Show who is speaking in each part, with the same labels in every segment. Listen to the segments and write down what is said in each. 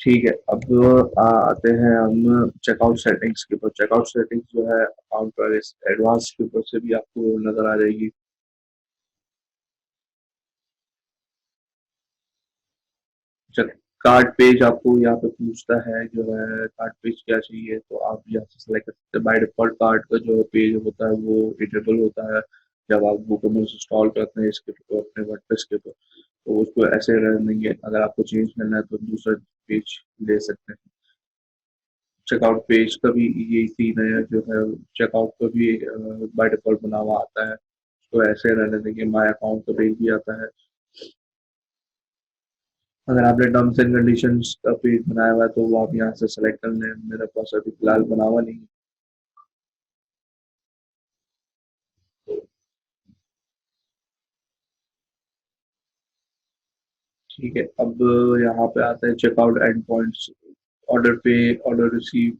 Speaker 1: ठीक है, अब आते हैं हम चेकआउट सेटिंग्स के ऊपर। चेकआउट सेटिंग्स जो है अकाउंट पर एडवांस के ऊपर से भी आपको नजर आ जाएगी। कार्ड पेज आपको यहाँ पे पूछता है जो है कार्ड पेज क्या चाहिए, तो आप यहाँ से सेलेक्ट कर सकते हैं। बाय डिफॉल्ट कार्ड का जो पेज होता है वो एडिटेबल होता है जब आप डॉक्यूमेंट्स इंस्टॉल करते हैं इसके ऊपर अपने वर्डप्रेस के ऊपर, तो उसको ऐसे रहने देंगे। अगर आपको चेंज करना है तो दूसरा पेज ले सकते हैं। चेकआउट पेज का भी यही सीन है जो है, चेकआउट का भी बाय डिफॉल्ट बना हुआ आता है, तो ऐसे रहने देंगे। माय अकाउंट का पेज भी आता है। अगर आपने टर्म्स एंड कंडीशंस का पेज बनाया हुआ है तो वो आप यहाँ से सेलेक्ट कर लें। मेरे पास अभी फिलहाल बना हुआ नहीं है। ठीक है, अब यहाँ पे आता है चेकआउट एंड पॉइंट्स, ऑर्डर पे, ऑर्डर रिसीव,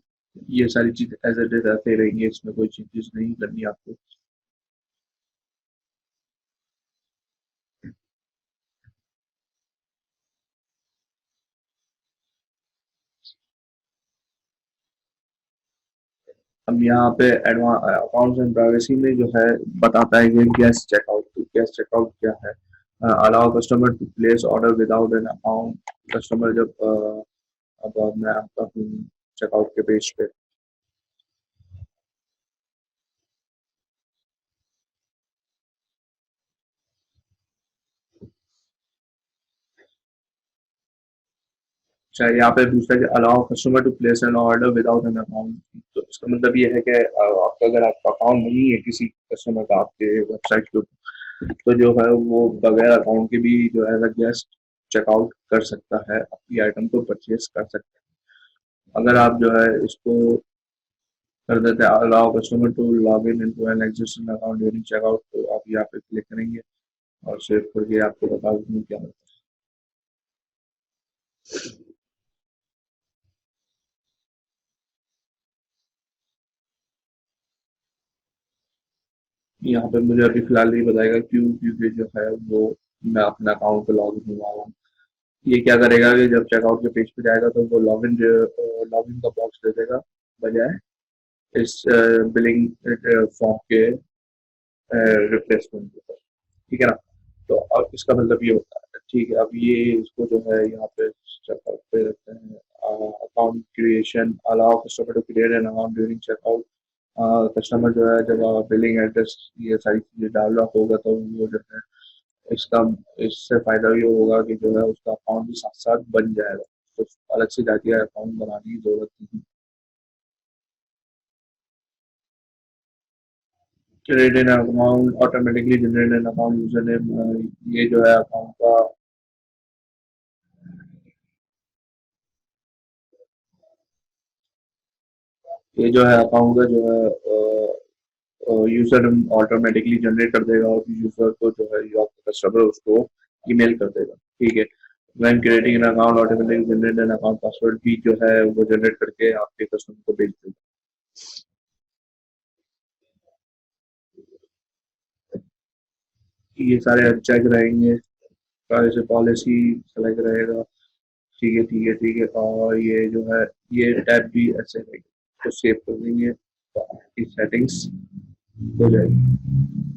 Speaker 1: ये सारी चीज एज इट इज ऐसे रहेंगे, इसमें कोई चेंजेस नहीं करनी आपको। अब यहाँ पे अकाउंट्स एंड प्राइवेसी में जो है बताता है कि गेस्ट चेकआउट, गेस्ट चेकआउट क्या है। Allow customer to place order without an account. Customer जब अब मैं आपका हूँ चेकआउट के पेज पे। अच्छा, यहाँ पे दूसरा कि allow customer to place an order without an account. तो इसका मतलब ये है कि आपका अगर आपका अकाउंट नहीं है किसी कस्टमर का आपके वेबसाइट के ऊपर, तो जो है वो बगैर अकाउंट के भी जो है गेस्ट चेकआउट कर सकता है, अपनी आइटम को परचेज कर सकता है। अगर आप जो है इसको कर देते हैं allow customer to log in into an existing account during checkout, तो आप यहाँ पे क्लिक करेंगे और सेव करके आपको बता दूँ क्या होता है। यहाँ पे मुझे अभी फिलहाल नहीं बताएगा क्यों, क्योंकि जो है वो मैं अपना अकाउंट पे लॉग इन हुआ हूँ। ये क्या करेगा कि जब चेकआउट के पेज पे जाएगा तो वो लॉगिन का बॉक्स दे देगा बजाय इस बिलिंग फॉर्म के रिप्लेसमेंट के। ठीक है ना। तो अब इसका मतलब ये होता है, ठीक है। अब ये इसको जो है यहाँ पे चेकआउट पे रखते हैं। Account creation, allow customer to create an account during checkout. Customer जो है जब बिलिंग एड्रेस ये सारी चीजें डाल रहा होगा तो वो जो है इसका इससे फायदा ये होगा कि जो है उसका अकाउंट भी साथ साथ बन जाएगा, तो अलग से जाके अकाउंट बनाने की जरूरत नहीं। Create an account, automatically generate an account user name, ये जो है अकाउंट का, ये जो है अकाउंट का जो है यूजर ऑटोमेटिकली जनरेट कर देगा और यूजर को जो है जो आपका कस्टमर उसको ईमेल कर देगा। ठीक है। When creating an account automatically generate an account password भी जो है वो जनरेट करके आपके कस्टमर को भेज देगा। ये सारे चेक रहेंगे। प्राइवेसी पॉलिसी सेलेक्ट रहेगा। ठीक है, ठीक है, ठीक है। और ये जो है ये टैब भी ऐसे रहेगा, तो सेव कर देंगे तो आपकी सेटिंग्स हो जाएगी।